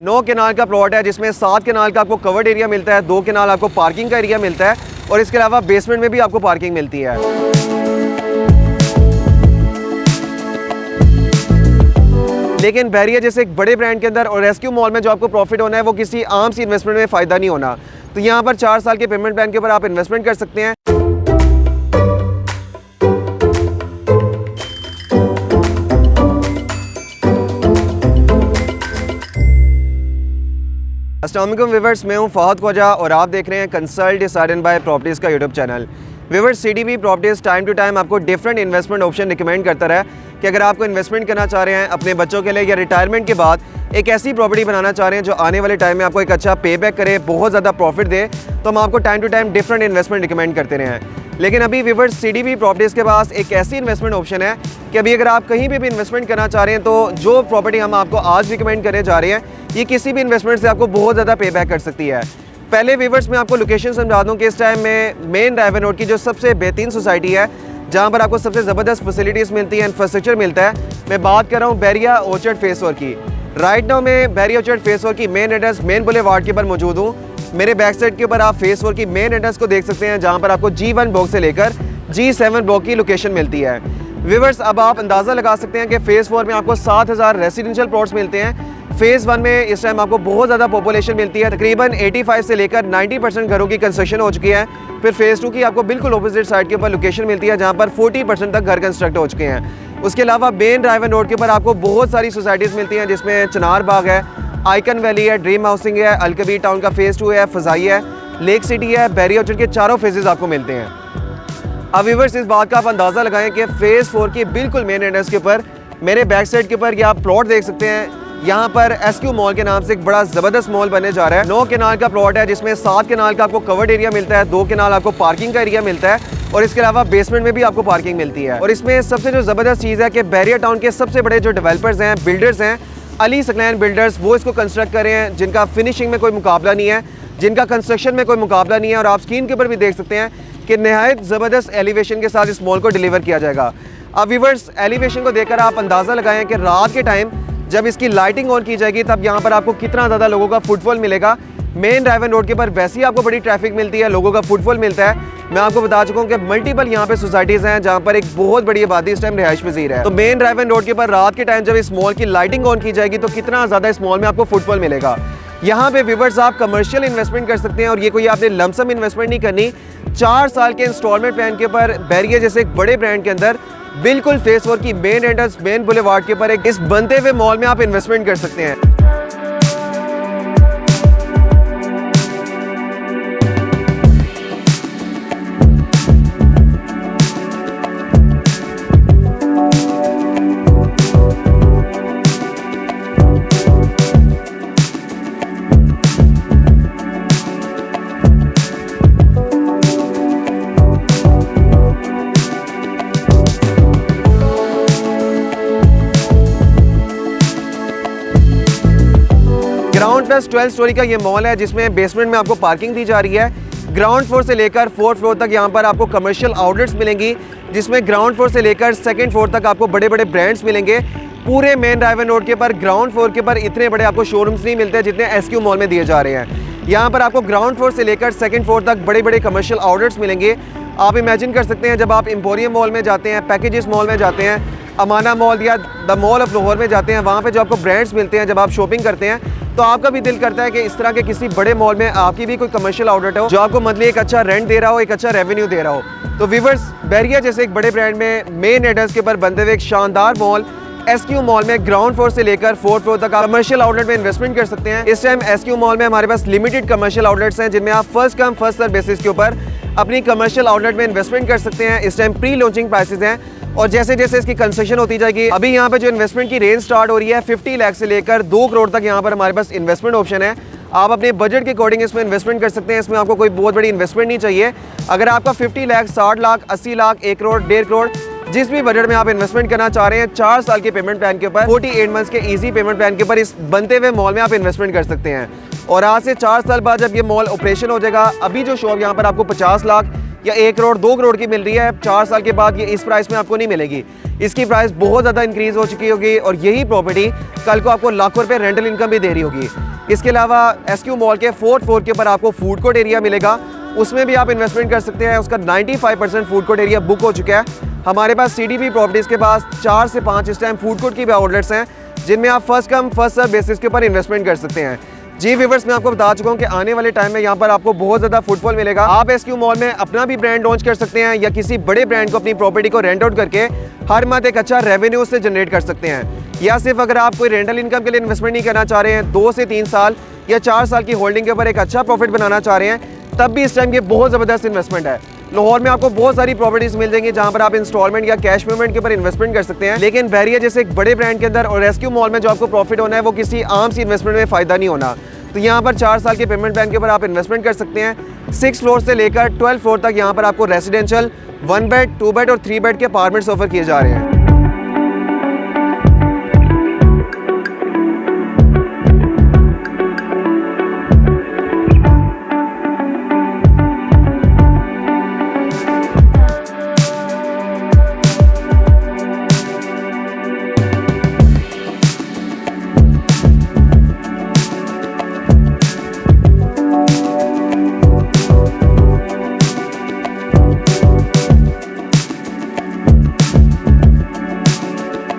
9 canal का plot है जिसमें 7 केनाल का आपको कवर्ड एरिया मिलता है, 2 केनाल आपको पार्किंग का एरिया मिलता है और इसके अलावा बेसमेंट में भी आपको पार्किंग मिलती है। लेकिन बैरिया जैसे एक बड़े ब्रांड के अंदर और रेस्क्यू मॉल में जो आपको प्रॉफिट होना है वो किसी आम सी इन्वेस्टमेंट में फ़ायदा नहीं होना। तो यहाँ पर 4 साल के पेमेंट प्लान के ऊपर आप इन्वेस्टमेंट कर सकते हैं। अस्सलाम वालेकुम व्यूअर्स, मैं हूं फहद ख्वाजा और आप देख रहे हैं consult decide and buy properties का YouTube channel. Viewers, CDB properties time to time आपको डिफरेंट इन्वेस्टमेंट ऑप्शन रिकमेंड करता रहा कि अगर आपको इन्वेस्टमेंट करना चाह रहे हैं अपने बच्चों के लिए या रिटायरमेंट के बाद एक ऐसी प्रॉपर्टी बनाना चाह रहे हैं जो आने वाले टाइम में आपको एक अच्छा पे बैक करे, बहुत ज़्यादा प्रॉफिट दे, तो हम आपको time to time different investment recommend करते रहे हैं। लेकिन अभी व्यूअर्स, सीडीबी प्रॉपर्टीज़ के पास एक ऐसी इन्वेस्टमेंट ऑप्शन है कि अभी अगर आप कहीं पे भी इन्वेस्टमेंट करना चाह रहे हैं तो जो प्रॉपर्टी हम आपको आज रिकमेंड करने जा रहे हैं ये किसी भी इन्वेस्टमेंट से आपको बहुत ज़्यादा पे बैक कर सकती है। पहले व्यूअर्स मैं आपको लोकेशन समझा दूं कि इस टाइम में मेन ड्राइवर रोड की जो सबसे बेहतरीन सोसाइटी है जहां पर आपको सबसे ज़बरदस्त फैसिलिटीज़ मिलती है, इंफ्रास्ट्रक्चर मिलता है। मैं बात कर रहा हूं बैरिया ऑर्चर्ड फेस 4 की। राइट नाउ मैं बैरिया ऑर्चर्ड फेस 4 की मेन एड्रेस मेन बुलेवार्ड के ऊपर मौजूद हूँ। मेरे बैक साइड के ऊपर आप फेस 4 की मेन एड्रेस को देख सकते हैं जहाँ पर आपको G1 ब्लॉक से लेकर G7 ब्लॉक की लोकेशन मिलती है। व्यूअर्स, अब आप अंदाज़ा लगा सकते हैं कि फेज़ 4 में आपको 7000 रेजिडेंशियल प्लॉट्स मिलते हैं। फेज़ 1 में इस टाइम आपको बहुत ज़्यादा पॉपुलेशन मिलती है, तकरीबन 85 से लेकर 90% घरों की कंस्ट्रक्शन हो चुकी है। फिर फेज़ 2 की आपको बिल्कुल ऑपोजिट साइड के ऊपर लोकेशन मिलती है जहाँ पर 40% तक घर कंस्ट्रक्ट हो चुके हैं। उसके अलावा मेन ड्राइवर रोड के ऊपर आपको बहुत सारी सोसाइटीज़ मिलती हैं जिसमें चिनार बाग है, आइकन वैली है, ड्रीम हाउसिंग है, अलकबीर टाउन का फेज़ 2 है, फ़ज़ाई है, लेक सिटी है, बैरिया ऑर्चर्ड के चारों फेजेज़ आपको मिलते हैं। अब व्यूअर्स, इस बात का आप अंदाज़ा लगाएं कि फेज़ 4 की बिल्कुल मेन एड्रेस के ऊपर मेरे बैक साइड के ऊपर ये आप प्लॉट देख सकते हैं। यहाँ पर एसक्यू मॉल के नाम से एक बड़ा ज़बरदस्त मॉल बनने जा रहा है। 9 केनाल का प्लॉट है जिसमें 7 केनाल का आपको कवर्ड एरिया मिलता है, 2 केनाल आपको पार्किंग का एरिया मिलता है और इसके अलावा बेसमेंट में भी आपको पार्किंग मिलती है। और इसमें सबसे जो ज़बरदस्त चीज़ है कि बैरिया टाउन के सबसे बड़े जो डेवलपर्स हैं, बिल्डर्स हैं, अली सकलैन बिल्डर्स, वो इसको कंस्ट्रक्ट कर रहे हैं जिनका फिनिशिंग में कोई मुकाबला नहीं है, जिनका कंस्ट्रक्शन में कोई मुकाबला नहीं है। और आप स्क्रीन के ऊपर भी देख सकते हैं कि नहायत ज़बरदस्त एलिवेशन के साथ इस मॉल को डिलीवर किया जाएगा। अब व्यूअर्स, एलिवेशन को देखकर आप अंदाज़ा लगाएं कि रात के टाइम जब इसकी लाइटिंग ऑन की जाएगी तब यहाँ पर आपको कितना ज़्यादा लोगों का फुटफॉल मिलेगा। मेन ड्राइवर रोड के ऊपर वैसे ही आपको बड़ी ट्रैफिक मिलती है, लोगों का फुटफॉल मिलता है। मैं आपको बता चुका हूँ कि मल्टीपल यहाँ पे सोसाइटीज़ हैं जहाँ पर एक बहुत बड़ी आबादी इस टाइम रिहाइश पजीर है। तो मेन ड्राइवर रोड के ऊपर रात के टाइम जब इस मॉल की लाइटिंग ऑन की जाएगी तो कितना ज़्यादा इस मॉल में आपको फुटफॉल मिलेगा। यहाँ पे व्यूअर्स, आप कमर्शियल इन्वेस्टमेंट कर सकते हैं और ये कोई आपने लमसम इन्वेस्टमेंट नहीं करनी। 4 साल के इंस्टॉलमेंट प्लान के ऊपर बैरिया जैसे एक बड़े ब्रांड के अंदर बिल्कुल फेस 4 की मेन एंट्रेंस मेन बुलेवार्ड के ऊपर एक इस बनते हुए मॉल में आप इन्वेस्टमेंट कर सकते हैं। ग्राउंड प्लस 12 स्टोरी का ये मॉल है जिसमें बेसमेंट में आपको पार्किंग दी जा रही है। ग्राउंड फ्लोर से लेकर 4th फ्लोर तक यहाँ पर आपको कमर्शियल आउटलेट्स मिलेंगी जिसमें ग्राउंड फ्लोर से लेकर 2nd फ्लोर तक आपको बड़े बड़े ब्रांड्स मिलेंगे। पूरे मेन ड्राइवर रोड के ऊपर ग्राउंड फ्लोर के ऊपर इतने बड़े आपको शोरूम्स नहीं मिलते जितने एसक्यू मॉल में दिए जा रहे हैं। यहाँ पर आपको ग्राउंड फ्लोर से लेकर 2nd फ्लोर तक बड़े बड़े कमर्शियल आउटलेट्स मिलेंगे। आप इमेजिन कर सकते हैं जब आप एम्पोरियम मॉल में जाते हैं, पैकेजेस मॉल में जाते हैं, अमाना मॉल या द मॉल ऑफ लाहौर में जाते हैं, वहाँ पे जो आपको ब्रांड्स मिलते हैं, जब आप शॉपिंग करते हैं तो आपका भी दिल करता है कि इस तरह के किसी बड़े मॉल में आपकी भी कोई कमर्शियल आउटलेट हो जो आपको मंथली एक अच्छा रेंट दे रहा हो, एक अच्छा रेवेन्यू दे रहा हो। तो व्यूअर्स, बैरिया जैसे एक बड़े ब्रांड में मेन एड्रेस के ऊपर बनते हुए एक शानदार मॉल एसक्यू मॉल में ग्राउंड फ्लोर से लेकर 4th फ्लोर तक आप कमर्शियल आउटलेट में इन्वेस्टमेंट कर सकते हैं। इस टाइम एसक्यू मॉल में हमारे पास लिमिटेड कमर्शियल आउटलेट्स हैं जिनमें आप first come first serve basis के ऊपर अपनी कमर्शियल आउटलेट में इन्वेस्टमेंट कर सकते हैं। इस टाइम प्री लॉन्चिंग प्राइसेस हैं और जैसे जैसे इसकी कंस्ट्रक्शन होती जाएगी, अभी यहाँ पे जो इन्वेस्टमेंट की रेंज स्टार्ट हो रही है 50 लाख से लेकर 2 करोड़ तक यहाँ पर हमारे पास इन्वेस्टमेंट ऑप्शन है। आप अपने बजट के अकॉर्डिंग इसमें इन्वेस्टमेंट कर सकते हैं। इसमें आपको कोई बहुत बड़ी इन्वेस्टमेंट नहीं चाहिए। अगर आपका 50 लाख, 60 लाख, 80 लाख, 1 करोड़, 1.5 करोड़ जिस भी बजट में आप इन्वेस्टमेंट करना चाह रहे हैं, 4 साल के पेमेंट प्लान के ऊपर, 48 मंथ्स के इजी पेमेंट प्लान के ऊपर इस बनते हुए मॉल में आप इन्वेस्टमेंट कर सकते हैं। और आज से 4 साल बाद जब ये मॉल ऑपरेशन हो जाएगा, अभी जो शॉप यहाँ पर आपको 50 लाख या 1 करोड़ 2 करोड़ की मिल रही है, 4 साल के बाद ये इस प्राइस में आपको नहीं मिलेगी। इसकी प्राइस बहुत ज़्यादा इंक्रीज हो चुकी होगी और यही प्रॉपर्टी कल को आपको लाखों रुपए रेंटल इनकम भी दे रही होगी। इसके अलावा SQ मॉल के 4th फ्लोर के ऊपर आपको फूड कोर्ट एरिया मिलेगा, उसमें भी आप इन्वेस्टमेंट कर सकते हैं। उसका 95% फूड कोर्ट एरिया बुक हो चुका है। हमारे पास CDP प्रॉपर्टीज़ के पास 4 से 5 इस टाइम फूड कोर्ट की भी आउटलेट्स हैं, जिनमें आप first come first serve basis के ऊपर इन्वेस्टमेंट कर सकते हैं। जी व्यूअर्स, मैं आपको बता चुका हूँ कि आने वाले टाइम में यहाँ पर आपको बहुत ज़्यादा फुटफॉल मिलेगा। आप SQ मॉल में अपना भी ब्रांड लॉन्च कर सकते हैं या किसी बड़े ब्रांड को अपनी प्रॉपर्टी को रेंट आउट करके हर मंथ एक अच्छा रेवेन्यू से जनरेट कर सकते हैं। या सिर्फ अगर आप कोई रेंटल इनकम के लिए इन्वेस्टमेंट नहीं करना चाह रहे हैं, 2 से 3 साल या 4 साल की होल्डिंग के ऊपर एक अच्छा प्रॉफिट बनाना चाह रहे हैं, तब भी इस टाइम ये बहुत ज़बरदस्त इन्वेस्टमेंट है। लाहौर में आपको बहुत सारी प्रॉपर्टीज मिल जाएंगी जहां पर आप इंस्टॉलमेंट या कैश पेमेंट के ऊपर इन्वेस्टमेंट कर सकते हैं, लेकिन बैरियर जैसे एक बड़े ब्रांड के अंदर और SQ मॉल में जो आपको प्रॉफिट होना है वो किसी आम सी इन्वेस्टमेंट में फ़ायदा नहीं होना। तो यहाँ पर 4 साल के पेमेंट प्लान के ऊपर आप इन्वेस्टमेंट कर सकते हैं। 6 फ्लोर से लेकर 12 फ्लोर तक यहाँ पर आपको रेजिडेंशियल 1 बेड 2 बेड और 3 बेड के अपार्टमेंट्स ऑफर किए जा रहे हैं।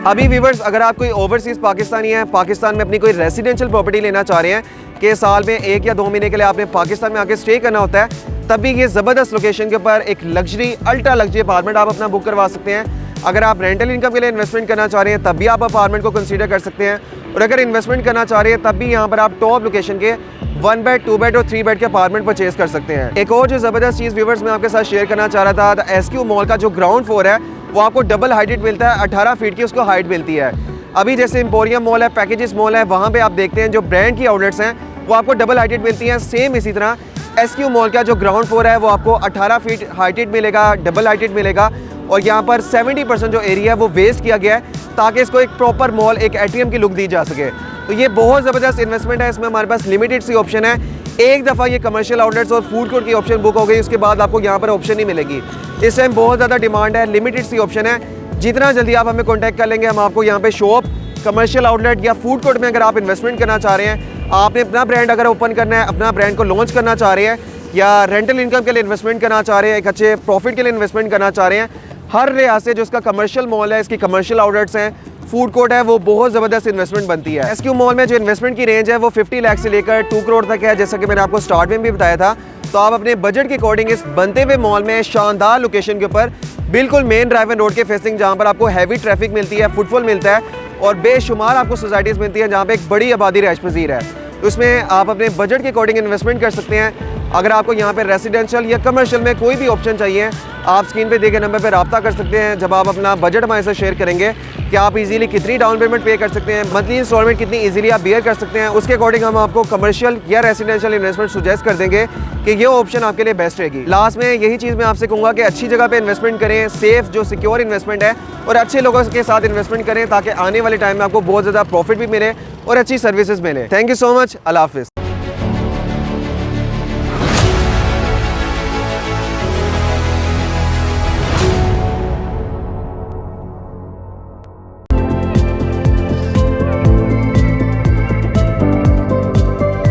अभी व्यूवर्स, अगर आप कोई ओवरसीज़ पाकिस्तानी है, पाकिस्तान में अपनी कोई रेजिडेंशियल प्रॉपर्टी लेना चाह रहे हैं कि साल में 1 या 2 महीने के लिए आपने पाकिस्तान में आके स्टे करना होता है, तब भी ये ज़बरदस्त लोकेशन के ऊपर एक लग्जरी अल्ट्रा लग्जरी अपार्टमेंट आप अपना बुक करवा सकते हैं। अगर आप रेंटल इनकम के लिए इन्वेस्टमेंट करना चाह रहे हैं, तब भी आप अपार्टमेंट को कंसीडर कर सकते हैं। और अगर इन्वेस्टमेंट करना चाह रहे हैं, तब भी यहाँ पर आप टॉप लोकेशन के 1 बेड 2 बेड और 3 बेड के अपार्टमेंट परचेज कर सकते हैं। एक और जो ज़बरदस्त चीज़ व्यूवर्स मैं आपके साथ शेयर करना चाह रहा था, SQ मॉल का जो ग्राउंड फ्लोर है वो आपको डबल हाइटेड मिलता है, 18 फीट की उसको हाइट मिलती है। अभी जैसे एम्पोरियम मॉल है, पैकेजेस मॉल है, वहाँ पे आप देखते हैं जो ब्रांड की आउटलेट्स हैं वो आपको डबल हाइटेड मिलती हैं। सेम इसी तरह SQ मॉल का जो ग्राउंड फ्लोर है वो आपको 18 फीट हाइटेड मिलेगा, डबल हाइटेड मिलेगा। और यहाँ पर 70% जो एरिया है वो वेस्ट किया गया है ताकि इसको एक प्रॉपर मॉल, एक ATM की लुक दी जा सके। तो ये बहुत ज़बरदस्त इन्वेस्टमेंट है। इसमें हमारे पास लिमिटेड सी ऑप्शन है। एक दफ़ा ये कमर्शियल आउटलेट्स और फूड कोर्ट की ऑप्शन बुक हो गई, उसके बाद आपको यहाँ पर ऑप्शन नहीं मिलेगी। इस टाइम बहुत ज़्यादा डिमांड है, लिमिटेड सी ऑप्शन है। जितना जल्दी आप हमें कॉन्टैक्ट कर लेंगे, हम आपको यहाँ पे शॉप, कमर्शियल आउटलेट या फूड कोर्ट में अगर आप इन्वेस्टमेंट करना चाह रहे हैं, आपने अपना ब्रांड अगर ओपन करना है, अपना ब्रांड को लॉन्च करना चाह रहे हैं या रेंटल इनकम के लिए इन्वेस्टमेंट करना चाह रहे हैं, एक अच्छे प्रॉफिट के लिए इन्वेस्टमेंट करना चाह रहे हैं, हर रियासत से जो इसका कमर्शियल मॉल है, इसकी कमर्शियल आउटलेट्स हैं, फूड कोर्ट है, वो बहुत ज़बरदस्त इन्वेस्टमेंट बनती है। SQ मॉल में जो इन्वेस्टमेंट की रेंज है वो 50 लाख से लेकर 2 करोड़ तक है, जैसा कि मैंने आपको स्टार्ट में भी बताया था। तो आप अपने बजट के अकॉर्डिंग इस बनते हुए मॉल में शानदार लोकेशन के ऊपर बिल्कुल मेन ड्राइव एंड रोड के फेसिंग, जहाँ पर आपको हैवी ट्रैफिक मिलती है, फुटफॉल मिलता है और बेशुमार आपको सोसाइटीज़ मिलती हैं जहाँ पे एक बड़ी आबादी रहायश पजीर है। तो उसमें आप अपने बजट के अकॉर्डिंग इन्वेस्टमेंट कर सकते हैं। अगर आपको यहाँ पे रेजिडेंशियल या कमर्शियल में कोई भी ऑप्शन चाहिए, आप स्क्रीन पे दिए गए नंबर पे रब्ता कर सकते हैं। जब आप अपना बजट हमारे साथ शेयर करेंगे कि आप इजीली कितनी डाउन पेमेंट पे कर सकते हैं, मंथली इंस्टॉलमेंट कितनी इजीली आप बियर कर सकते हैं, उसके अकॉर्डिंग हम आपको कमर्शियल या रेजिडेंशियल इन्वेस्टमेंट सुजेस्ट कर देंगे कि ये ऑप्शन आपके लिए बेस्ट रहेगी। लास्ट में यही चीज़ मैं आपसे कहूँगा कि अच्छी जगह पे इन्वेस्टमेंट करें, सेफ जो सिक्योर इन्वेस्टमेंट है, और अच्छे लोगों के साथ इन्वेस्टमेंट करें ताकि आने वाले टाइम में आपको बहुत ज़्यादा प्रॉफिट भी मिले और अच्छी सर्विसेज मिले। Thank you so much. अल्लाह हाफिज़।